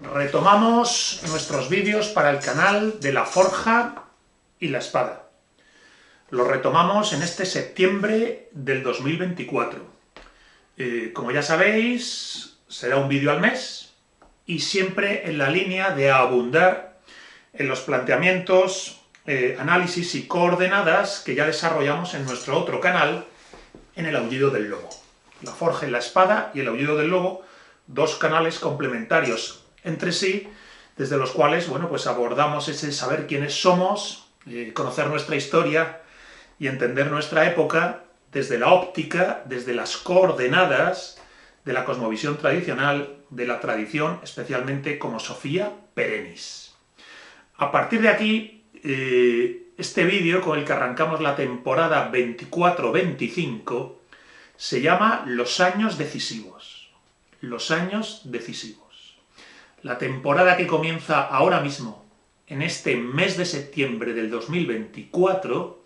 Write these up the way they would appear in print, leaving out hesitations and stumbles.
Retomamos nuestros vídeos para el canal de la Forja y la Espada. Los retomamos en este septiembre del 2024. Como ya sabéis, será un vídeo al mes y siempre en la línea de abundar en los planteamientos, análisis y coordenadas que ya desarrollamos en nuestro otro canal, en el Aullido del Lobo. La Forja y la Espada y el Aullido del Lobo, dos canales complementarios entre sí, desde los cuales, bueno, pues abordamos ese saber quiénes somos, conocer nuestra historia y entender nuestra época desde la óptica, desde las coordenadas de la cosmovisión tradicional, de la tradición, especialmente como Sophia Perennis. A partir de aquí, este vídeo con el que arrancamos la temporada 24-25 se llama Los años decisivos. Los años decisivos. La temporada que comienza ahora mismo, en este mes de septiembre del 2024,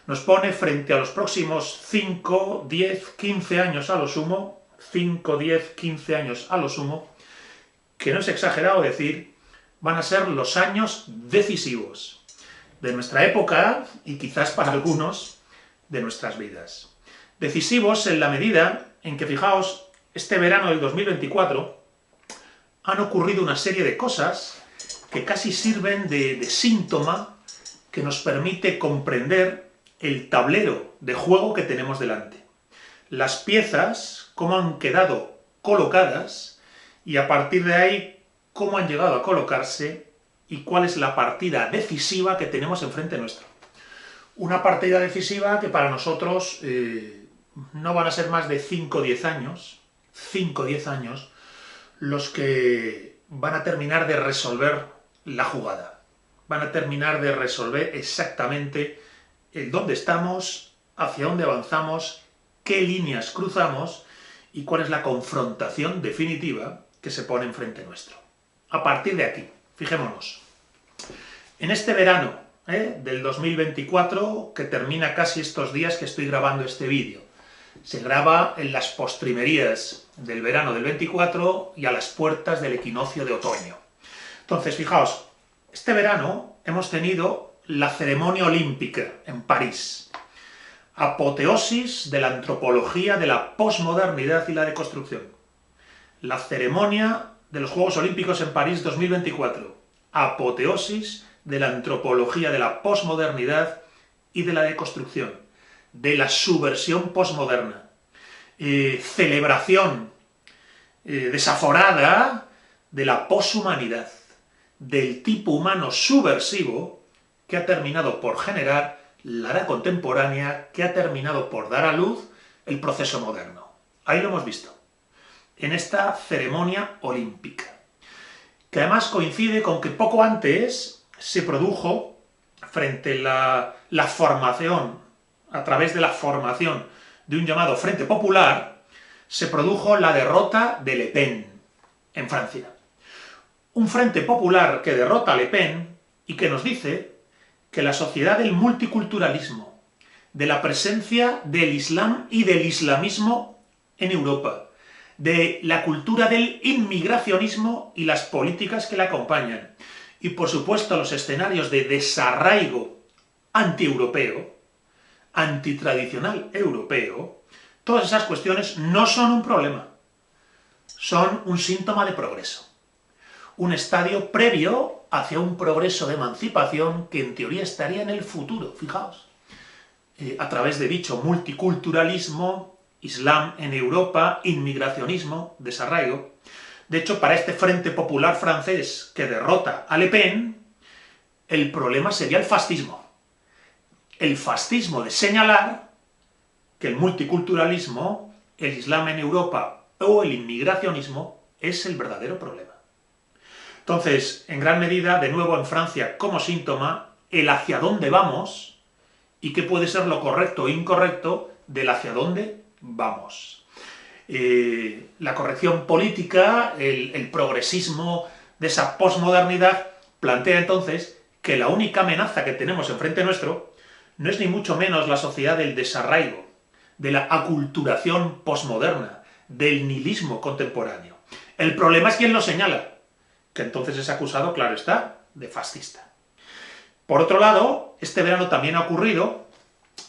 nos pone frente a los próximos 5, 10, 15 años a lo sumo, 5, 10, 15 años a lo sumo, que no es exagerado decir, van a ser los años decisivos de nuestra época y quizás para algunos de nuestras vidas. Decisivos en la medida en que, fijaos, este verano del 2024 han ocurrido una serie de cosas que casi sirven de síntoma que nos permite comprender el tablero de juego que tenemos delante. Las piezas, cómo han quedado colocadas y a partir de ahí cómo han llegado a colocarse y cuál es la partida decisiva que tenemos enfrente nuestro. Una partida decisiva que para nosotros no van a ser más de 5 o 10 años, 5 o 10 años, los que van a terminar de resolver la jugada. Van a terminar de resolver exactamente el dónde estamos, hacia dónde avanzamos, qué líneas cruzamos y cuál es la confrontación definitiva que se pone enfrente nuestro. A partir de aquí, fijémonos, en este verano del 2024, que termina casi estos días que estoy grabando este vídeo, se graba en las postrimerías del verano del 24 y a las puertas del equinoccio de otoño. Entonces, fijaos, este verano hemos tenido la ceremonia olímpica en París, apoteosis de la antropología de la posmodernidad y la deconstrucción. La ceremonia de los Juegos Olímpicos en París 2024, apoteosis de la antropología de la posmodernidad y de la deconstrucción, de la subversión posmoderna, celebración desaforada de la poshumanidad, del tipo humano subversivo que ha terminado por generar la era contemporánea, que ha terminado por dar a luz el proceso moderno. Ahí lo hemos visto, en esta ceremonia olímpica, que además coincide con que poco antes se produjo, frente a la formación, a través de la formación de un llamado Frente Popular, se produjo la derrota de Le Pen en Francia. Un Frente Popular que derrota a Le Pen y que nos dice que la sociedad del multiculturalismo, de la presencia del Islam y del islamismo en Europa, de la cultura del inmigracionismo y las políticas que la acompañan, y por supuesto los escenarios de desarraigo antieuropeo, antitradicional europeo, todas esas cuestiones no son un problema, son un síntoma de progreso. Un estadio previo hacia un progreso de emancipación que en teoría estaría en el futuro, fijaos, a través de dicho multiculturalismo, Islam en Europa, inmigracionismo, desarraigo. De hecho, para este Frente Popular francés que derrota a Le Pen, el problema sería el fascismo. El fascismo de señalar que el multiculturalismo, el Islam en Europa o el inmigracionismo es el verdadero problema. Entonces, en gran medida, de nuevo en Francia como síntoma, el hacia dónde vamos y qué puede ser lo correcto o incorrecto del hacia dónde vamos. La corrección política, el progresismo de esa posmodernidad plantea entonces que la única amenaza que tenemos enfrente nuestro no es ni mucho menos la sociedad del desarraigo, de la aculturación posmoderna, del nihilismo contemporáneo. El problema es quién lo señala, que entonces es acusado, claro está, de fascista. Por otro lado, este verano también ha ocurrido,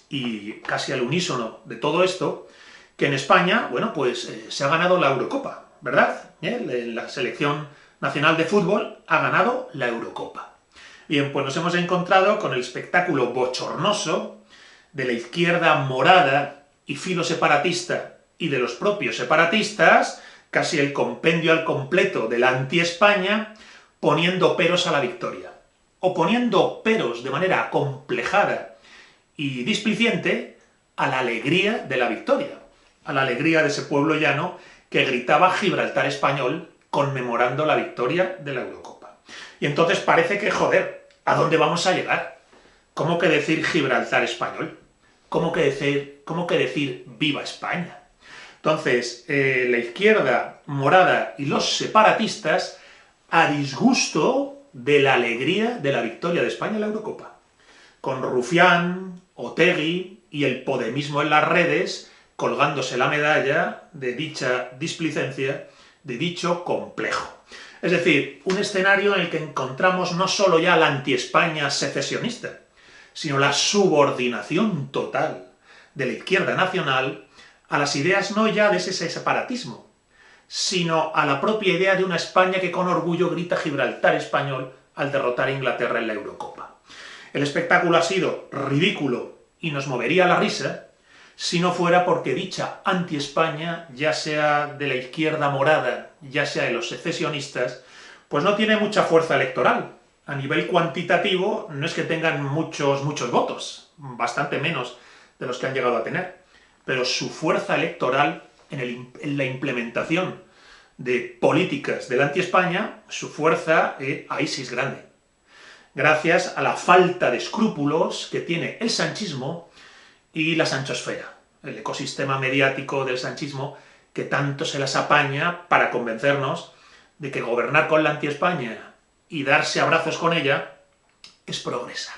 y casi al unísono de todo esto, que en España, bueno, pues se ha ganado la Eurocopa, ¿verdad? La selección nacional de fútbol ha ganado la Eurocopa. Bien, pues nos hemos encontrado con el espectáculo bochornoso de la izquierda morada y filoseparatista y de los propios separatistas, casi el compendio al completo de la anti-España, poniendo peros a la victoria. O poniendo peros de manera acomplejada y displicente a la alegría de la victoria, a la alegría de ese pueblo llano que gritaba Gibraltar español conmemorando la victoria de la Eurocopa. Y entonces parece que, joder, ¿a dónde vamos a llegar? ¿Cómo que decir Gibraltar español? ¿Cómo que decir Viva España? Entonces, la izquierda morada y los separatistas, a disgusto de la alegría de la victoria de España en la Eurocopa, con Rufián, Otegi y el podemismo en las redes colgándose la medalla de dicha displicencia, de dicho complejo. Es decir, un escenario en el que encontramos no solo ya la anti-España secesionista, sino la subordinación total de la izquierda nacional a las ideas no ya de ese separatismo, sino a la propia idea de una España que con orgullo grita Gibraltar español al derrotar a Inglaterra en la Eurocopa. El espectáculo ha sido ridículo y nos movería la risa si no fuera porque dicha anti-España, ya sea de la izquierda morada, ya sea de los secesionistas, pues no tiene mucha fuerza electoral. A nivel cuantitativo no es que tengan muchos votos, bastante menos de los que han llegado a tener, pero su fuerza electoral en la implementación de políticas de la anti-España, su fuerza ahí sí es grande. Gracias a la falta de escrúpulos que tiene el sanchismo y la sanchosfera, el ecosistema mediático del sanchismo que tanto se las apaña para convencernos de que gobernar con la anti-España y darse abrazos con ella es progresar.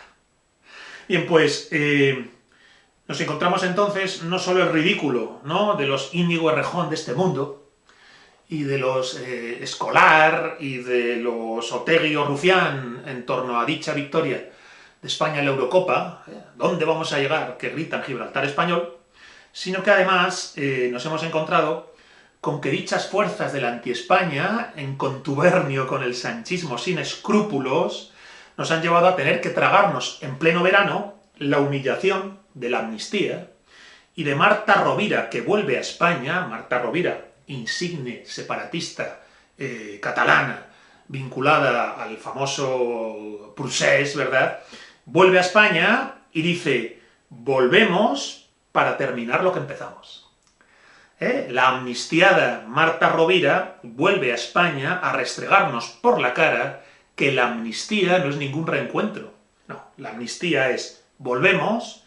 Bien, pues nos encontramos entonces no solo el ridículo, ¿no?, de los Íñigo Errejón de este mundo, y de los Escolar y de los Otegi o Rufián en torno a dicha victoria de España en la Eurocopa, ¿dónde vamos a llegar?, que gritan Gibraltar español, sino que además nos hemos encontrado con que dichas fuerzas de la anti-España, en contubernio con el sanchismo sin escrúpulos, nos han llevado a tener que tragarnos en pleno verano la humillación de la amnistía y de Marta Rovira, que vuelve a España, Marta Rovira, insigne separatista catalana, vinculada al famoso procés, ¿verdad?, vuelve a España y dice, volvemos para terminar lo que empezamos. La amnistiada Marta Rovira vuelve a España a restregarnos por la cara que la amnistía no es ningún reencuentro. No, la amnistía es, volvemos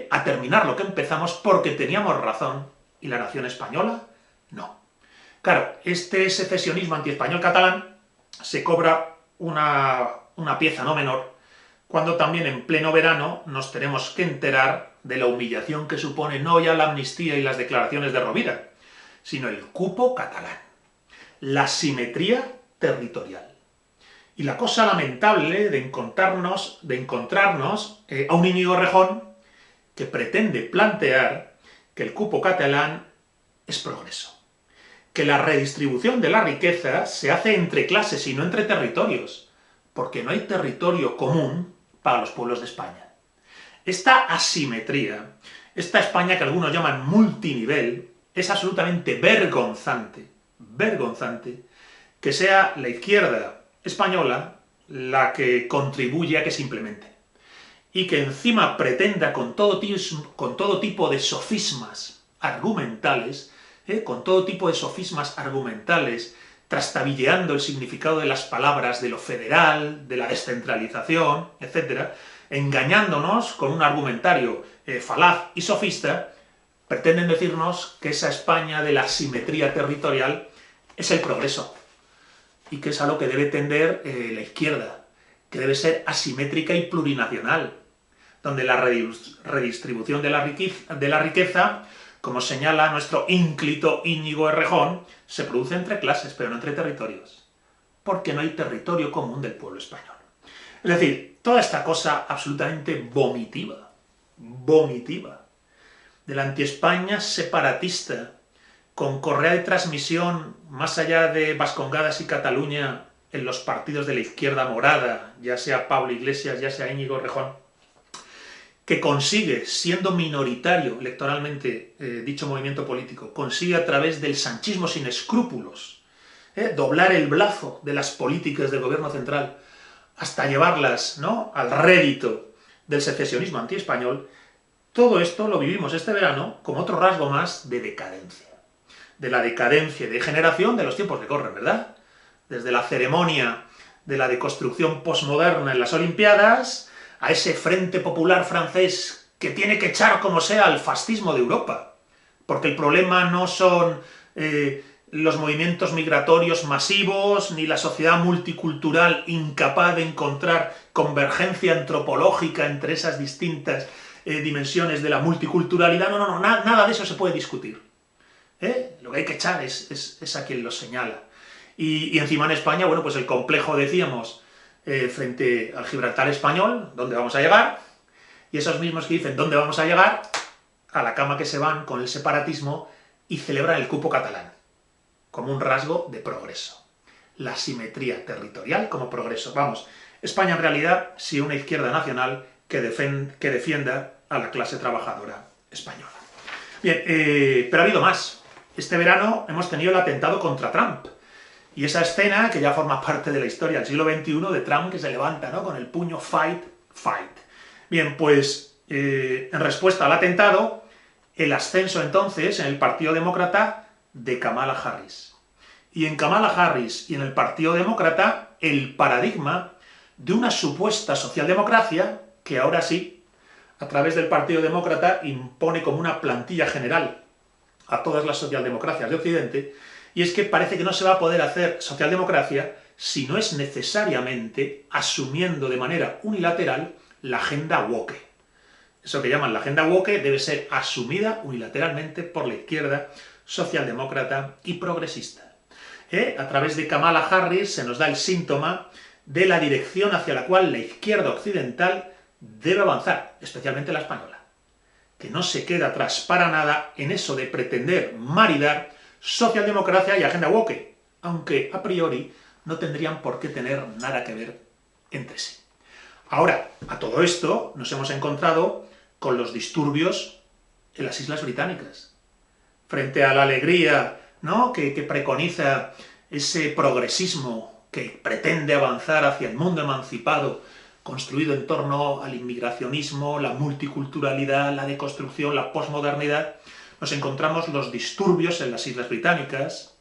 a terminar lo que empezamos porque teníamos razón y la nación española no. Claro, este secesionismo antiespañol catalán se cobra una pieza no menor cuando también en pleno verano nos tenemos que enterar de la humillación que supone no ya la amnistía y las declaraciones de Rovira, sino el cupo catalán, la simetría territorial. Y la cosa lamentable de encontrarnos a un Íñigo Errejón que pretende plantear que el cupo catalán es progreso, que la redistribución de la riqueza se hace entre clases y no entre territorios, porque no hay territorio común para los pueblos de España. Esta asimetría, esta España que algunos llaman multinivel, es absolutamente vergonzante que sea la izquierda española la que contribuye a que se implemente. Y que encima pretenda con todo tipo de sofismas argumentales, trastabilleando el significado de las palabras de lo federal, de la descentralización, etc., engañándonos con un argumentario falaz y sofista, pretenden decirnos que esa España de la simetría territorial es el progreso, y que es a lo que debe tender la izquierda, que debe ser asimétrica y plurinacional, donde la redistribución de la riqueza, como señala nuestro ínclito Íñigo Errejón, se produce entre clases, pero no entre territorios. porque no hay territorio común del pueblo español. Es decir, toda esta cosa absolutamente vomitiva, de la anti-España separatista, con correa de transmisión más allá de Vascongadas y Cataluña en los partidos de la izquierda morada, ya sea Pablo Iglesias, ya sea Íñigo Errejón, que consigue, siendo minoritario electoralmente dicho movimiento político, consigue a través del sanchismo sin escrúpulos doblar el brazo de las políticas del gobierno central hasta llevarlas, ¿no?, al rédito del secesionismo antiespañol. Todo esto lo vivimos este verano como otro rasgo más de decadencia. De la decadencia y degeneración de los tiempos que corren, ¿verdad? Desde la ceremonia de la deconstrucción posmoderna en las Olimpiadas, a ese Frente Popular francés que tiene que echar como sea al fascismo de Europa. Porque el problema no son los movimientos migratorios masivos, ni la sociedad multicultural incapaz de encontrar convergencia antropológica entre esas distintas dimensiones de la multiculturalidad. No, nada de eso se puede discutir. Lo que hay que echar es a quien lo señala. Y encima en España, bueno, pues el complejo, decíamos, frente al Gibraltar español, ¿dónde vamos a llegar? Y esos mismos que dicen ¿dónde vamos a llegar? A la cama que se van con el separatismo y celebran el cupo catalán como un rasgo de progreso. La simetría territorial como progreso. Vamos, España en realidad sí una izquierda nacional que defienda a la clase trabajadora española. Bien, pero ha habido más. Este verano hemos tenido el atentado contra Trump. Y esa escena, que ya forma parte de la historia del siglo XXI, de Trump que se levanta, ¿no?, con el puño fight, fight. Bien, pues en respuesta al atentado, el ascenso entonces en el Partido Demócrata de Kamala Harris. Y en Kamala Harris y en el Partido Demócrata, el paradigma de una supuesta socialdemocracia que ahora sí, a través del Partido Demócrata, impone como una plantilla general a todas las socialdemocracias de Occidente. Y es que parece que no se va a poder hacer socialdemocracia si no es necesariamente asumiendo de manera unilateral la agenda woke. Eso que llaman la agenda woke debe ser asumida unilateralmente por la izquierda socialdemócrata y progresista. A través de Kamala Harris se nos da el síntoma de la dirección hacia la cual la izquierda occidental debe avanzar, especialmente la española, que no se queda atrás para nada en eso de pretender maridar socialdemocracia y agenda woke, aunque a priori no tendrían por qué tener nada que ver entre sí. Ahora, a todo esto nos hemos encontrado con los disturbios en las Islas Británicas. Frente a la alegría, ¿no?, que preconiza ese progresismo que pretende avanzar hacia el mundo emancipado, construido en torno al inmigracionismo, la multiculturalidad, la deconstrucción, la posmodernidad, nos encontramos los disturbios en las Islas Británicas,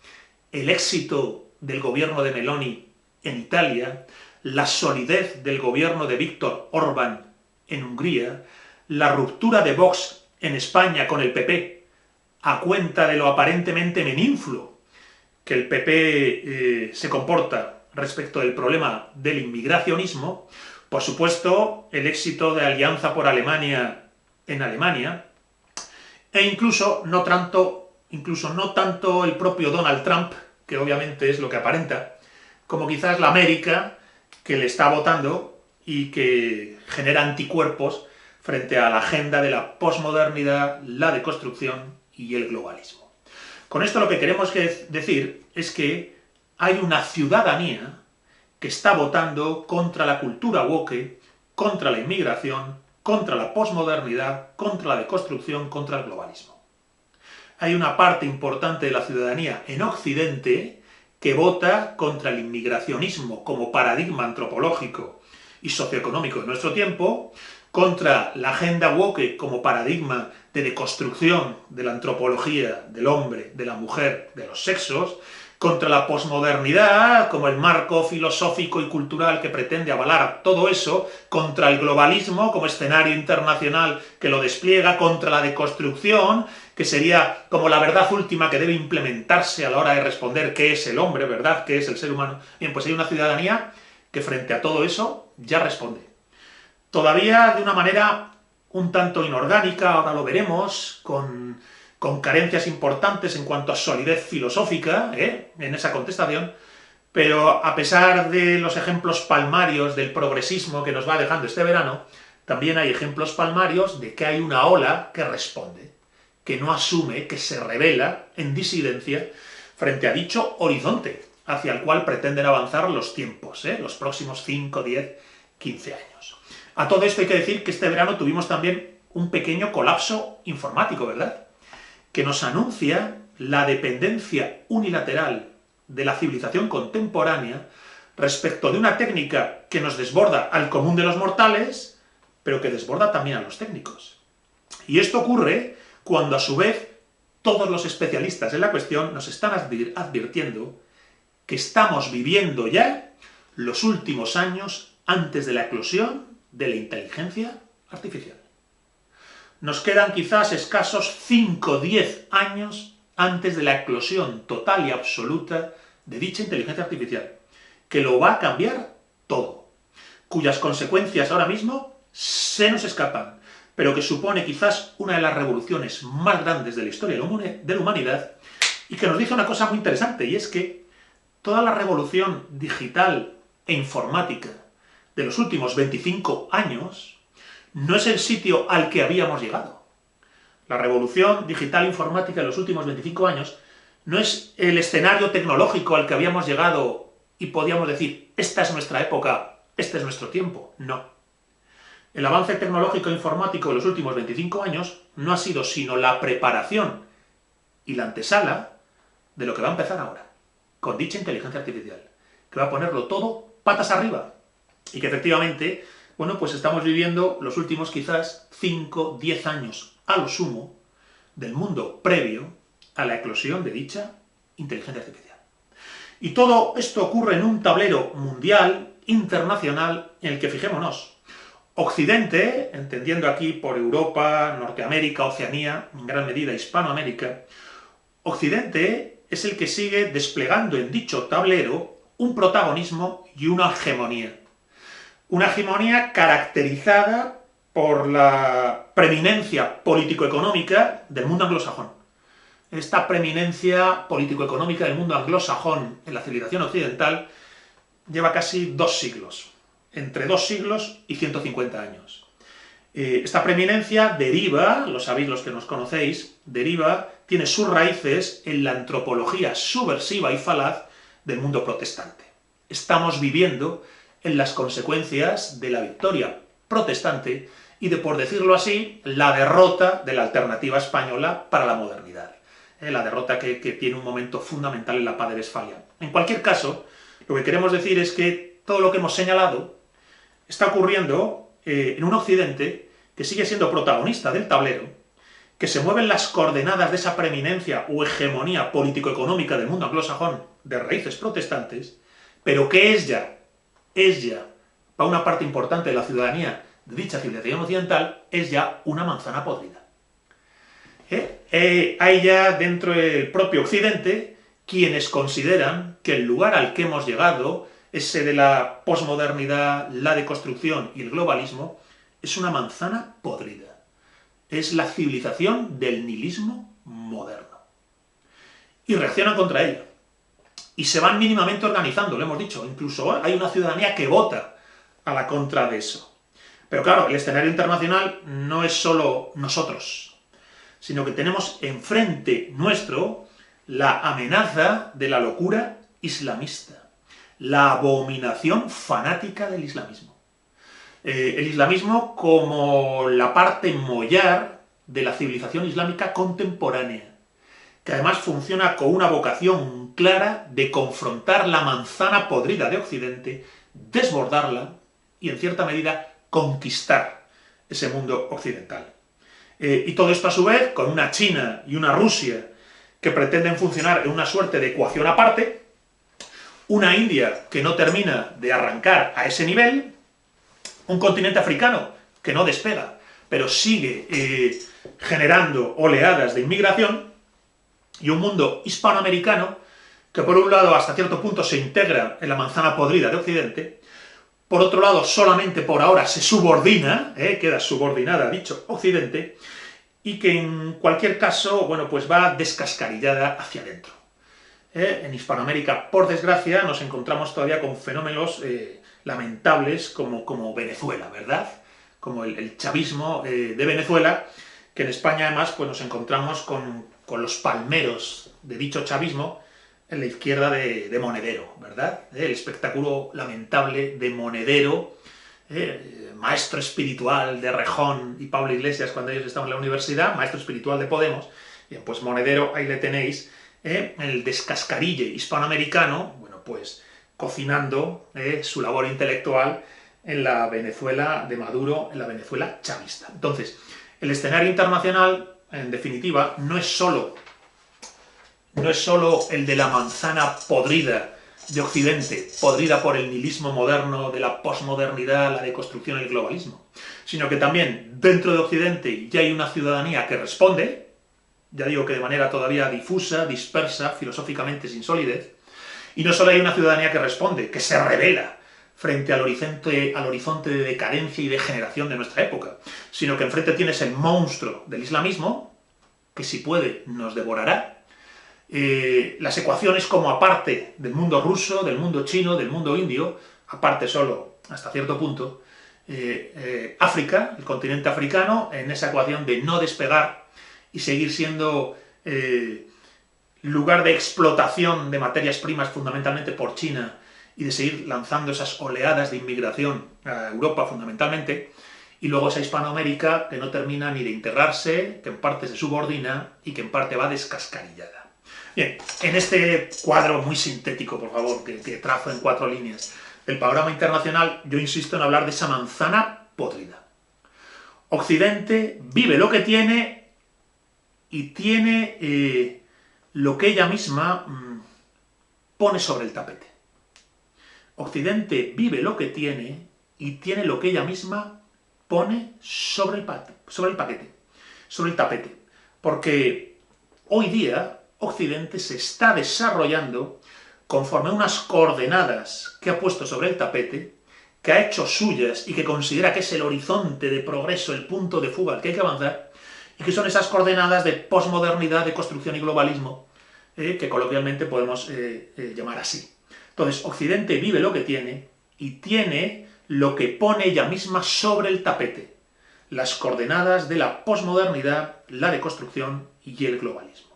el éxito del gobierno de Meloni en Italia, la solidez del gobierno de Viktor Orbán en Hungría, la ruptura de Vox en España con el PP, a cuenta de lo aparentemente meninfluo que el PP se comporta respecto del problema del inmigracionismo. Por supuesto, el éxito de Alianza por Alemania en Alemania, e incluso no tanto el propio Donald Trump, que obviamente es lo que aparenta, como quizás la América, que le está votando y que genera anticuerpos frente a la agenda de la posmodernidad, la deconstrucción y el globalismo. Con esto lo que queremos decir es que hay una ciudadanía que está votando contra la cultura woke, contra la inmigración, contra la posmodernidad, contra la deconstrucción, contra el globalismo. Hay una parte importante de la ciudadanía en Occidente que vota contra el inmigracionismo como paradigma antropológico y socioeconómico de nuestro tiempo, contra la agenda woke como paradigma de deconstrucción de la antropología del hombre, de la mujer, de los sexos, contra la posmodernidad como el marco filosófico y cultural que pretende avalar todo eso, contra el globalismo como escenario internacional que lo despliega, contra la deconstrucción, que sería como la verdad última que debe implementarse a la hora de responder qué es el hombre, ¿verdad?, qué es el ser humano. Bien, pues hay una ciudadanía que frente a todo eso ya responde. Todavía de una manera un tanto inorgánica, ahora lo veremos, con carencias importantes en cuanto a solidez filosófica, en esa contestación, Pero a pesar de los ejemplos palmarios del progresismo que nos va dejando este verano, también hay ejemplos palmarios de que hay una ola que responde, que no asume, que se revela en disidencia frente a dicho horizonte hacia el cual pretenden avanzar los tiempos, los próximos 5, 10, 15 años. A todo esto hay que decir que este verano tuvimos también un pequeño colapso informático, ¿verdad? Que nos anuncia la dependencia unilateral de la civilización contemporánea respecto de una técnica que nos desborda al común de los mortales, pero que desborda también a los técnicos. Y esto ocurre cuando a su vez todos los especialistas en la cuestión nos están advirtiendo que estamos viviendo ya los últimos años antes de la eclosión de la inteligencia artificial. Nos quedan quizás escasos 5 o 10 años antes de la eclosión total y absoluta de dicha inteligencia artificial, que lo va a cambiar todo, cuyas consecuencias ahora mismo se nos escapan, pero que supone quizás una de las revoluciones más grandes de la historia de la humanidad, y que nos dice una cosa muy interesante, y es que toda la revolución digital e informática de los últimos 25 años no es el sitio al que habíamos llegado. La revolución digital e informática de los últimos 25 años no es el escenario tecnológico al que habíamos llegado y podíamos decir, esta es nuestra época, este es nuestro tiempo. No. El avance tecnológico e informático de los últimos 25 años no ha sido sino la preparación y la antesala de lo que va a empezar ahora, con dicha inteligencia artificial, que va a ponerlo todo patas arriba, y que efectivamente, bueno, pues estamos viviendo los últimos quizás 5, 10 años a lo sumo del mundo previo a la eclosión de dicha inteligencia artificial. Y todo esto ocurre en un tablero mundial, internacional, en el que, fijémonos, Occidente, entendiendo aquí por Europa, Norteamérica, Oceanía, en gran medida Hispanoamérica, Occidente es el que sigue desplegando en dicho tablero un protagonismo y una hegemonía. Una hegemonía caracterizada por la preeminencia político-económica del mundo anglosajón. Esta preeminencia político-económica del mundo anglosajón en la civilización occidental lleva casi 2 siglos, entre 2 siglos y 150 años. Esta preeminencia deriva, lo sabéis los que nos conocéis, tiene sus raíces en la antropología subversiva y falaz del mundo protestante. Estamos viviendo en las consecuencias de la victoria protestante y de, por decirlo así, la derrota de la alternativa española para la modernidad. La derrota que tiene un momento fundamental en la paz de Westfalia. En cualquier caso, lo que queremos decir es que todo lo que hemos señalado está ocurriendo en un Occidente que sigue siendo protagonista del tablero, que se mueven las coordenadas de esa preeminencia o hegemonía político-económica del mundo anglosajón de raíces protestantes, pero que es ya, para una parte importante de la ciudadanía de dicha civilización occidental, es ya una manzana podrida. Hay ya dentro del propio Occidente quienes consideran que el lugar al que hemos llegado, ese de la posmodernidad, la deconstrucción y el globalismo, es una manzana podrida. Es la civilización del nihilismo moderno. Y reaccionan contra ello. Y se van mínimamente organizando, lo hemos dicho. Incluso hay una ciudadanía que vota a la contra de eso. Pero claro, el escenario internacional no es solo nosotros, sino que tenemos enfrente nuestro la amenaza de la locura islamista, la abominación fanática del islamismo. El islamismo como la parte mollar de la civilización islámica contemporánea, que además funciona con una vocación clara de confrontar la manzana podrida de Occidente, desbordarla y, en cierta medida, conquistar ese mundo occidental. Y todo esto, a su vez, con una China y una Rusia que pretenden funcionar en una suerte de ecuación aparte, una India que no termina de arrancar a ese nivel, un continente africano que no despega, pero sigue generando oleadas de inmigración, y un mundo hispanoamericano que, por un lado, hasta cierto punto se integra en la manzana podrida de Occidente, por otro lado, solamente por ahora se subordina, queda subordinada a dicho Occidente, y que en cualquier caso, bueno, pues va descascarillada hacia adentro. En Hispanoamérica, por desgracia, nos encontramos todavía con fenómenos lamentables como Venezuela, ¿verdad? Como el chavismo de Venezuela, que en España además pues nos encontramos con los palmeros de dicho chavismo en la izquierda de Monedero, ¿verdad? El espectáculo lamentable de Monedero, maestro espiritual de Rejón y Pablo Iglesias cuando ellos estaban en la universidad, maestro espiritual de Podemos. Bien, pues Monedero, ahí le tenéis, el descascarille hispanoamericano, bueno, pues cocinando su labor intelectual en la Venezuela de Maduro, en la Venezuela chavista. Entonces, el escenario internacional, en definitiva, no es solo el de la manzana podrida de Occidente, podrida por el nihilismo moderno de la posmodernidad, la deconstrucción y el globalismo, sino que también dentro de Occidente ya hay una ciudadanía que responde, ya digo que de manera todavía difusa, dispersa, filosóficamente sin solidez, y no solo hay una ciudadanía que responde, que se revela frente al horizonte de decadencia y degeneración de nuestra época, sino que enfrente tienes el monstruo del islamismo, que si puede nos devorará, las ecuaciones como aparte del mundo ruso, del mundo chino, del mundo indio, aparte solo hasta cierto punto, África, el continente africano, en esa ecuación de no despegar y seguir siendo lugar de explotación de materias primas fundamentalmente por China y de seguir lanzando esas oleadas de inmigración a Europa fundamentalmente, y luego esa Hispanoamérica que no termina ni de integrarse, que en parte se subordina y que en parte va descascarillada. Bien, en este cuadro muy sintético, por favor, que trazo en 4 líneas, del panorama internacional, yo insisto en hablar de esa manzana podrida. Occidente vive lo que tiene y tiene lo que ella misma pone sobre el tapete. Occidente vive lo que tiene y tiene lo que ella misma pone sobre el tapete. Porque hoy día Occidente se está desarrollando conforme a unas coordenadas que ha puesto sobre el tapete, que ha hecho suyas y que considera que es el horizonte de progreso, el punto de fuga al que hay que avanzar, y que son esas coordenadas de posmodernidad, de construcción y globalismo, que coloquialmente podemos llamar así. Entonces, Occidente vive lo que tiene y tiene lo que pone ella misma sobre el tapete, las coordenadas de la posmodernidad, la deconstrucción y el globalismo.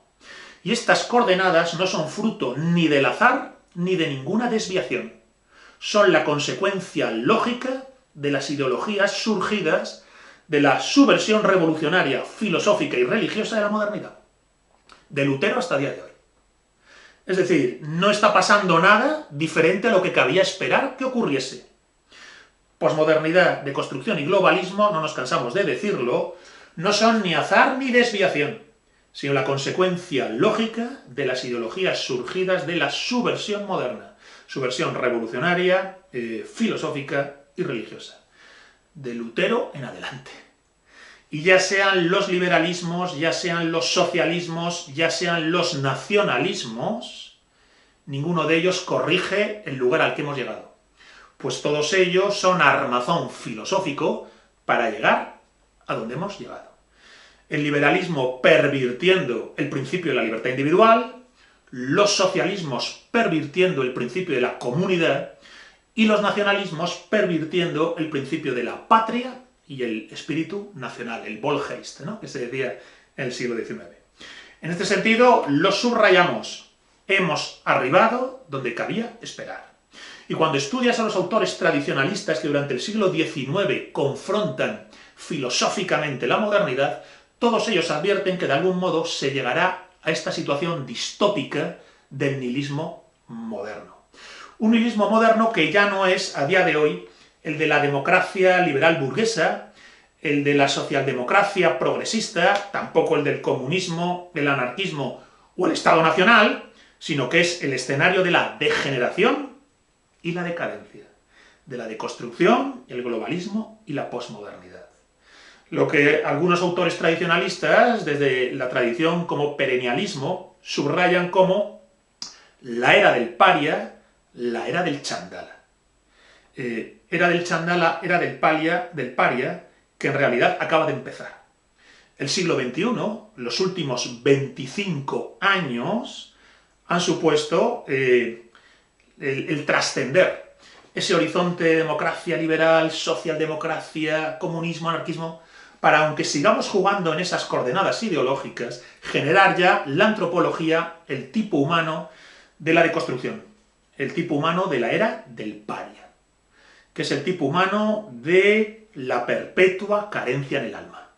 Y estas coordenadas no son fruto ni del azar ni de ninguna desviación. Son la consecuencia lógica de las ideologías surgidas de la subversión revolucionaria, filosófica y religiosa de la modernidad. De Lutero hasta el día de hoy. Es decir, no está pasando nada diferente a lo que cabía esperar que ocurriese. Posmodernidad, deconstrucción y globalismo, no nos cansamos de decirlo, no son ni azar ni desviación, sino la consecuencia lógica de las ideologías surgidas de la subversión moderna, subversión revolucionaria, filosófica y religiosa, de Lutero en adelante. Y ya sean los liberalismos, ya sean los socialismos, ya sean los nacionalismos, ninguno de ellos corrige el lugar al que hemos llegado, pues todos ellos son armazón filosófico para llegar a donde hemos llegado. El liberalismo pervirtiendo el principio de la libertad individual, los socialismos pervirtiendo el principio de la comunidad y los nacionalismos pervirtiendo el principio de la patria y el espíritu nacional, el Volksgeist, ¿no?, que se decía en el siglo XIX. En este sentido, lo subrayamos. Hemos arribado donde cabía esperar. Y cuando estudias a los autores tradicionalistas que durante el siglo XIX confrontan filosóficamente la modernidad, todos ellos advierten que de algún modo se llegará a esta situación distópica del nihilismo moderno. Un nihilismo moderno que ya no es, a día de hoy, el de la democracia liberal burguesa, el de la socialdemocracia progresista, tampoco el del comunismo, el anarquismo o el Estado nacional, sino que es el escenario de la degeneración y la decadencia, de la deconstrucción, el globalismo y la posmodernidad. Lo que algunos autores tradicionalistas, desde la tradición como perennialismo, subrayan como la era del paria, la era del chandala. Era del chandala, era del paria, que en realidad acaba de empezar. El siglo XXI, los últimos 25 años, han supuesto el trascender ese horizonte de democracia liberal, socialdemocracia, comunismo, anarquismo, para, aunque sigamos jugando en esas coordenadas ideológicas, generar ya la antropología, el tipo humano de la deconstrucción, el tipo humano de la era del paria, que es el tipo humano de la perpetua carencia en el alma,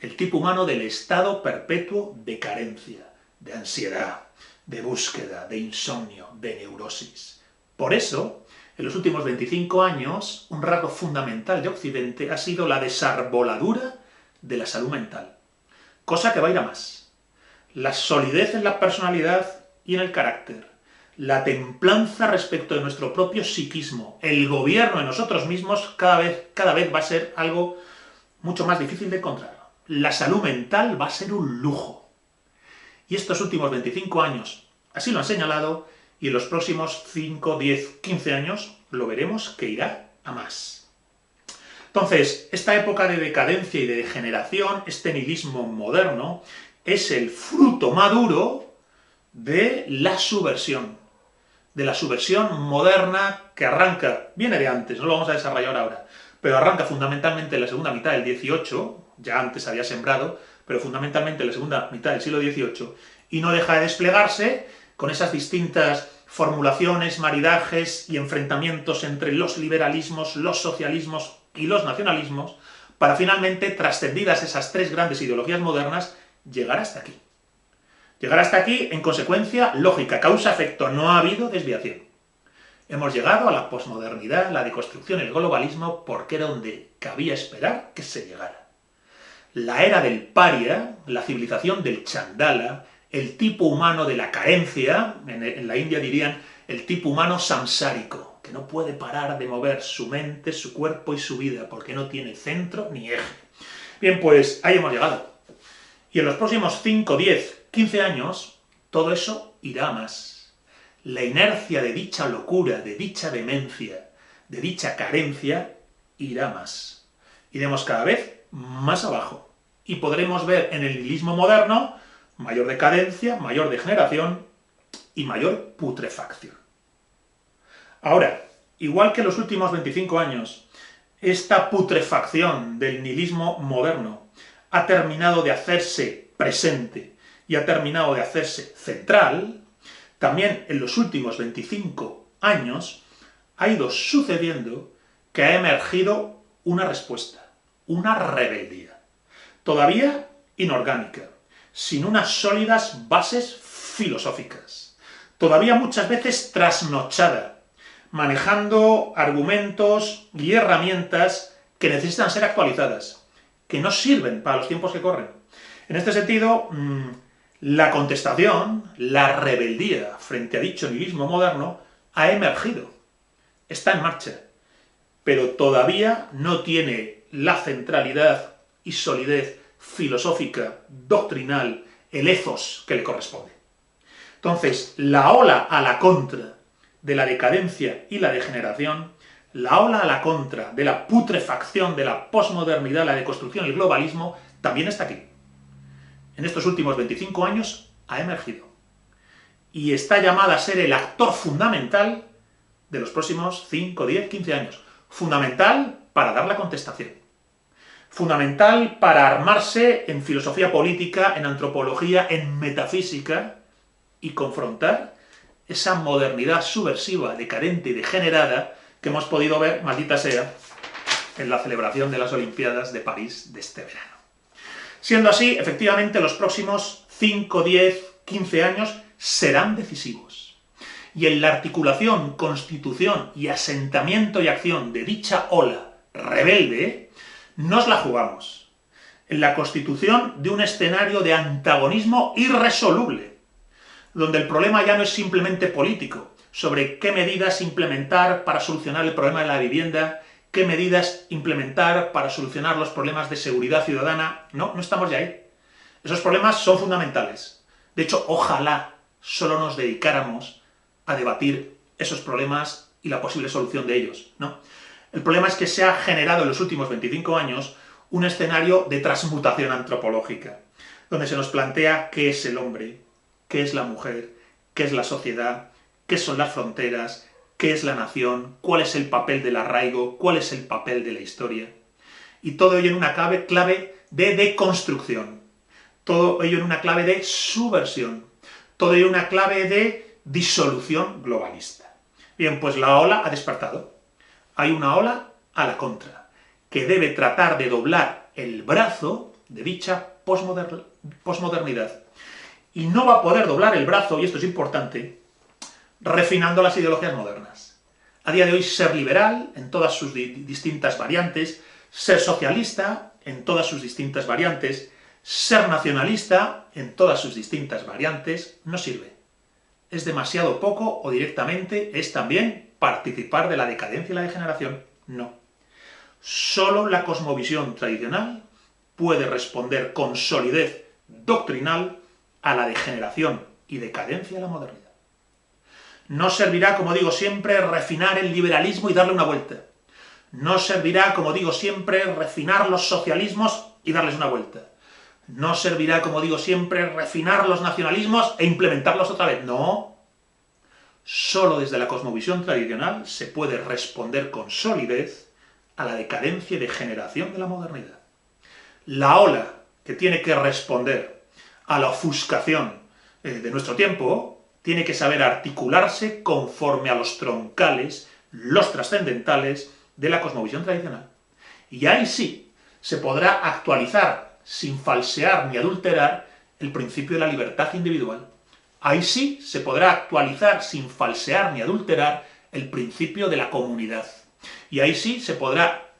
el tipo humano del estado perpetuo de carencia, de ansiedad, de búsqueda, de insomnio, de neurosis. Por eso, en los últimos 25 años, un rasgo fundamental de Occidente ha sido la desarboladura de la salud mental, cosa que va a ir a más. La solidez en la personalidad y en el carácter, la templanza respecto de nuestro propio psiquismo, el gobierno de nosotros mismos, cada vez va a ser algo mucho más difícil de encontrar. La salud mental va a ser un lujo. Y estos últimos 25 años así lo han señalado, y en los próximos 5, 10, 15 años lo veremos que irá a más. Entonces, esta época de decadencia y de degeneración, este nihilismo moderno, es el fruto maduro de la subversión moderna que arranca, viene de antes, no lo vamos a desarrollar ahora, pero arranca fundamentalmente en la segunda mitad del XVIII, ya antes había sembrado, pero fundamentalmente en la segunda mitad del siglo XVIII, y no deja de desplegarse con esas distintas formulaciones, maridajes y enfrentamientos entre los liberalismos, los socialismos y los nacionalismos, para finalmente, trascendidas esas tres grandes ideologías modernas, llegar hasta aquí. Llegar hasta aquí, en consecuencia, lógica, causa-efecto, no ha habido desviación. Hemos llegado a la posmodernidad, la deconstrucción, el globalismo, porque era donde cabía esperar que se llegara. La era del paria, la civilización del chandala, el tipo humano de la carencia, en la India dirían el tipo humano samsárico, que no puede parar de mover su mente, su cuerpo y su vida, porque no tiene centro ni eje. Bien, pues ahí hemos llegado. Y en los próximos 5, 10, 15 años, todo eso irá a más. La inercia de dicha locura, de dicha demencia, de dicha carencia, irá más. Iremos cada vez más abajo. Y podremos ver en el nihilismo moderno mayor decadencia, mayor degeneración y mayor putrefacción. Ahora, igual que en los últimos 25 años, esta putrefacción del nihilismo moderno ha terminado de hacerse presente y ha terminado de hacerse central, también en los últimos 25 años ha ido sucediendo que ha emergido una respuesta, una rebeldía, todavía inorgánica, sin unas sólidas bases filosóficas, todavía muchas veces trasnochada, manejando argumentos y herramientas que necesitan ser actualizadas, que no sirven para los tiempos que corren. En este sentido, la contestación, la rebeldía frente a dicho nihilismo moderno ha emergido, está en marcha, pero todavía no tiene la centralidad y solidez filosófica, doctrinal, el ethos que le corresponde. Entonces, la ola a la contra de la decadencia y la degeneración, la ola a la contra de la putrefacción, de la posmodernidad, la deconstrucción y el globalismo, también está aquí. En estos últimos 25 años ha emergido. Y está llamada a ser el actor fundamental de los próximos 5, 10, 15 años. Fundamental para dar la contestación. Fundamental para armarse en filosofía política, en antropología, en metafísica y confrontar esa modernidad subversiva, decadente y degenerada que hemos podido ver, maldita sea, en la celebración de las Olimpiadas de París de este verano. Siendo así, efectivamente, los próximos 5, 10, 15 años serán decisivos. Y en la articulación, constitución y asentamiento y acción de dicha ola rebelde, nos la jugamos. En la constitución de un escenario de antagonismo irresoluble, donde el problema ya no es simplemente político, sobre qué medidas implementar para solucionar el problema de la vivienda, qué medidas implementar para solucionar los problemas de seguridad ciudadana. No, no estamos ya ahí. Esos problemas son fundamentales. De hecho, ojalá solo nos dedicáramos a debatir esos problemas y la posible solución de ellos, ¿no? El problema es que se ha generado en los últimos 25 años un escenario de transmutación antropológica, donde se nos plantea qué es el hombre, qué es la mujer, qué es la sociedad, qué son las fronteras, qué es la nación, cuál es el papel del arraigo, cuál es el papel de la historia. Y todo ello en una clave de deconstrucción, todo ello en una clave de subversión, todo ello en una clave de disolución globalista. Bien, pues la ola ha despertado. Hay una ola a la contra, que debe tratar de doblar el brazo de dicha posmodernidad. Y no va a poder doblar el brazo, y esto es importante, refinando las ideologías modernas. A día de hoy, ser liberal en todas sus distintas variantes, ser socialista en todas sus distintas variantes, ser nacionalista en todas sus distintas variantes, no sirve. Es demasiado poco o directamente es también participar de la decadencia y la degeneración. No. Solo la cosmovisión tradicional puede responder con solidez doctrinal a la degeneración y decadencia de la modernidad. No servirá, como digo siempre, refinar el liberalismo y darle una vuelta. No servirá, como digo siempre, refinar los socialismos y darles una vuelta. No servirá, como digo siempre, refinar los nacionalismos e implementarlos otra vez. No. Solo desde la cosmovisión tradicional se puede responder con solidez a la decadencia y degeneración de la modernidad. La ola que tiene que responder a la ofuscación de nuestro tiempo tiene que saber articularse conforme a los troncales, los trascendentales de la cosmovisión tradicional. Y ahí sí se podrá actualizar sin falsear ni adulterar el principio de la libertad individual. Ahí sí se podrá actualizar sin falsear ni adulterar el principio de la comunidad. Y ahí sí se podrá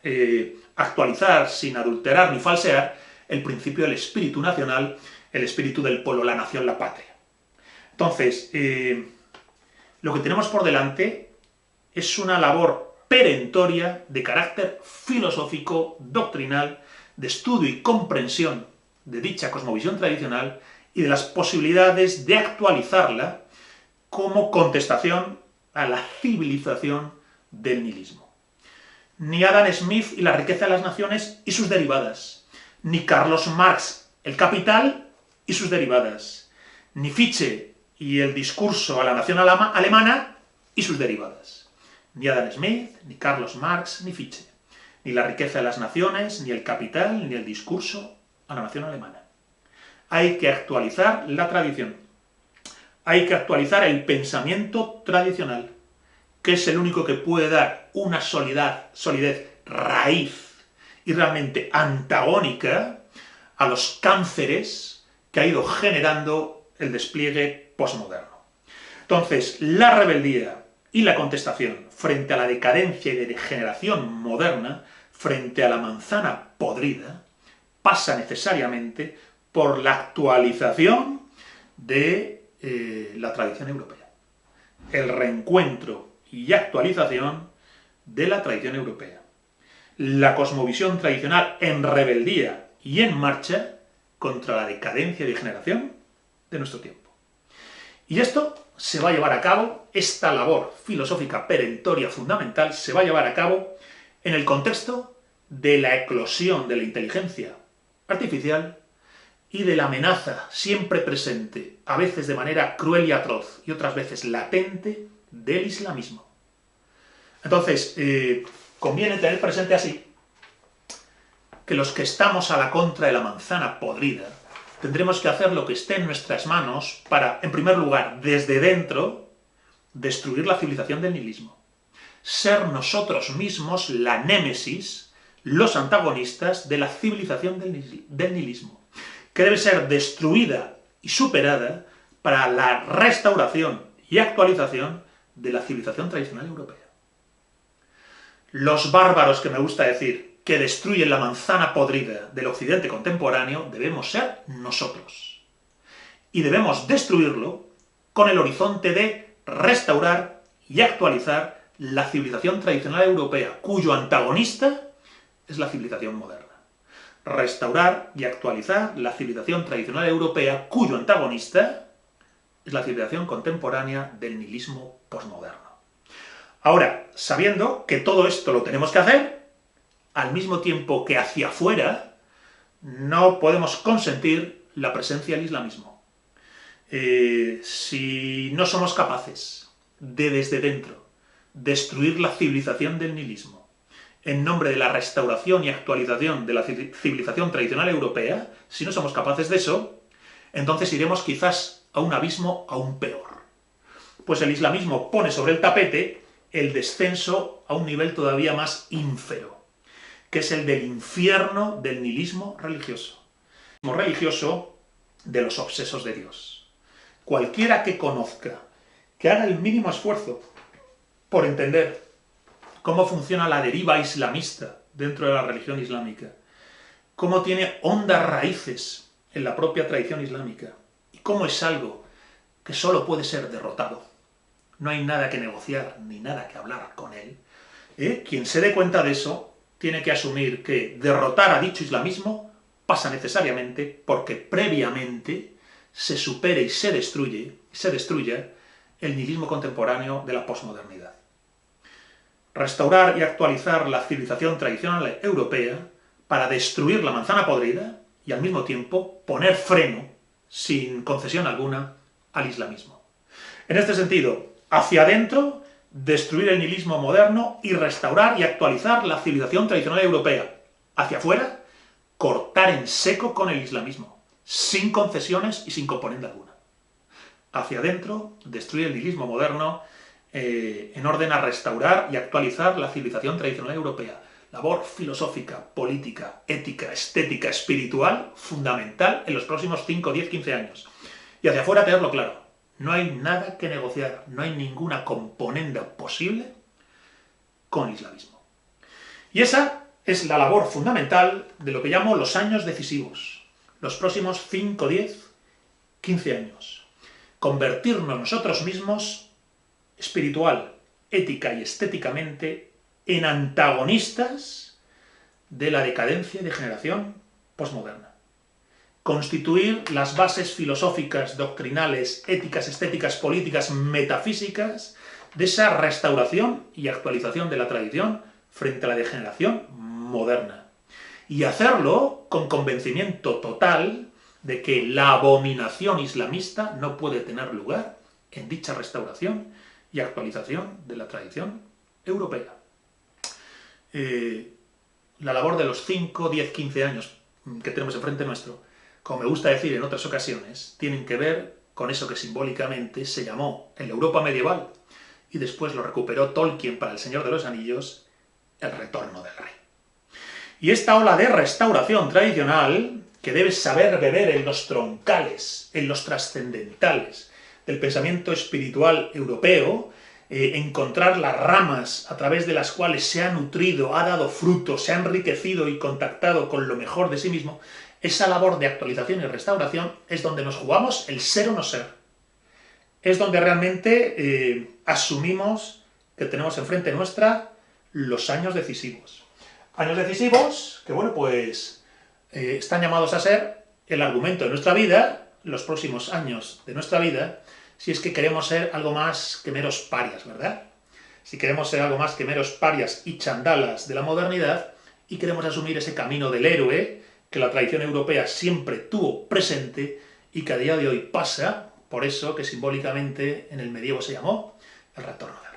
actualizar sin adulterar ni falsear el principio del espíritu nacional, el espíritu del pueblo, la nación, la patria. Entonces, lo que tenemos por delante es una labor perentoria de carácter filosófico, doctrinal, de estudio y comprensión de dicha cosmovisión tradicional y de las posibilidades de actualizarla como contestación a la civilización del nihilismo. Ni Adam Smith y la riqueza de las naciones y sus derivadas, ni Carlos Marx, el capital y sus derivadas, ni Fichte y el discurso a la nación alemana y sus derivadas. Ni Adam Smith, ni Carlos Marx, ni Fichte, ni la riqueza de las naciones, ni el capital, ni el discurso a la nación alemana. Hay que actualizar la tradición. Hay que actualizar el pensamiento tradicional, que es el único que puede dar una solidez raíz y realmente antagónica a los cánceres que ha ido generando el despliegue posmoderno. Entonces, la rebeldía y la contestación frente a la decadencia y degeneración moderna, frente a la manzana podrida, pasa necesariamente por la actualización de la tradición europea. El reencuentro y actualización de la tradición europea. La cosmovisión tradicional en rebeldía y en marcha contra la decadencia y degeneración de nuestro tiempo. Y esto se va a llevar a cabo, esta labor filosófica perentoria fundamental se va a llevar a cabo en el contexto de la eclosión de la inteligencia artificial y de la amenaza siempre presente, a veces de manera cruel y atroz, y otras veces latente, del islamismo. Entonces, conviene tener presente así que los que estamos a la contra de la manzana podrida tendremos que hacer lo que esté en nuestras manos para, en primer lugar, desde dentro, destruir la civilización del nihilismo. Ser nosotros mismos la némesis, los antagonistas de la civilización del nihilismo, que debe ser destruida y superada para la restauración y actualización de la civilización tradicional europea. Los bárbaros, que me gusta decir, que destruyen la manzana podrida del occidente contemporáneo, debemos ser nosotros. Y debemos destruirlo con el horizonte de restaurar y actualizar la civilización tradicional europea, cuyo antagonista es la civilización moderna. Restaurar y actualizar la civilización tradicional europea, cuyo antagonista es la civilización contemporánea del nihilismo posmoderno. Ahora, sabiendo que todo esto lo tenemos que hacer, al mismo tiempo que hacia afuera no podemos consentir la presencia del islamismo. Si no somos capaces de desde dentro destruir la civilización del nihilismo en nombre de la restauración y actualización de la civilización tradicional europea, si no somos capaces de eso, entonces iremos quizás a un abismo aún peor. Pues el islamismo pone sobre el tapete el descenso a un nivel todavía más ínfero, que es el del infierno del nihilismo religioso. El nihilismo religioso de los obsesos de Dios. Cualquiera que conozca, que haga el mínimo esfuerzo por entender cómo funciona la deriva islamista dentro de la religión islámica, cómo tiene hondas raíces en la propia tradición islámica, y cómo es algo que solo puede ser derrotado. No hay nada que negociar, ni nada que hablar con él. Quien se dé cuenta de eso, tiene que asumir que derrotar a dicho islamismo pasa necesariamente porque previamente se supere y se destruya el nihilismo contemporáneo de la posmodernidad. Restaurar y actualizar la civilización tradicional europea para destruir la manzana podrida y al mismo tiempo poner freno, sin concesión alguna, al islamismo. En este sentido, hacia adentro, destruir el nihilismo moderno y restaurar y actualizar la civilización tradicional europea. Hacia afuera, cortar en seco con el islamismo, sin concesiones y sin componente alguna. Hacia adentro, destruir el nihilismo moderno en orden a restaurar y actualizar la civilización tradicional europea. Labor filosófica, política, ética, estética, espiritual, fundamental en los próximos 5, 10, 15 años. Y hacia afuera tenerlo claro, no hay nada que negociar, no hay ninguna componenda posible con el islamismo. Y esa es la labor fundamental de lo que llamo los años decisivos, los próximos 5, 10, 15 años. Convertirnos nosotros mismos espiritual, ética y estéticamente en antagonistas de la decadencia y degeneración posmoderna. Constituir las bases filosóficas, doctrinales, éticas, estéticas, políticas, metafísicas de esa restauración y actualización de la tradición frente a la degeneración moderna. Y hacerlo con convencimiento total de que la abominación islamista no puede tener lugar en dicha restauración y actualización de la tradición europea. La labor de los 5, 10, 15 años que tenemos enfrente nuestro, como me gusta decir en otras ocasiones, tienen que ver con eso que simbólicamente se llamó en la Europa medieval, y después lo recuperó Tolkien para El Señor de los Anillos, el retorno del rey. Y esta ola de restauración tradicional, que debe saber beber en los troncales, en los trascendentales del pensamiento espiritual europeo, encontrar las ramas a través de las cuales se ha nutrido, ha dado fruto, se ha enriquecido y contactado con lo mejor de sí mismo, esa labor de actualización y restauración es donde nos jugamos el ser o no ser. Es donde realmente asumimos que tenemos enfrente nuestra los años decisivos. Años decisivos que, bueno, pues están llamados a ser el argumento de nuestra vida, los próximos años de nuestra vida, si es que queremos ser algo más que meros parias, ¿verdad? Si queremos ser algo más que meros parias y chandalas de la modernidad y queremos asumir ese camino del héroe que la tradición europea siempre tuvo presente y que a día de hoy pasa, por eso que simbólicamente en el medievo se llamó el retorno del rey.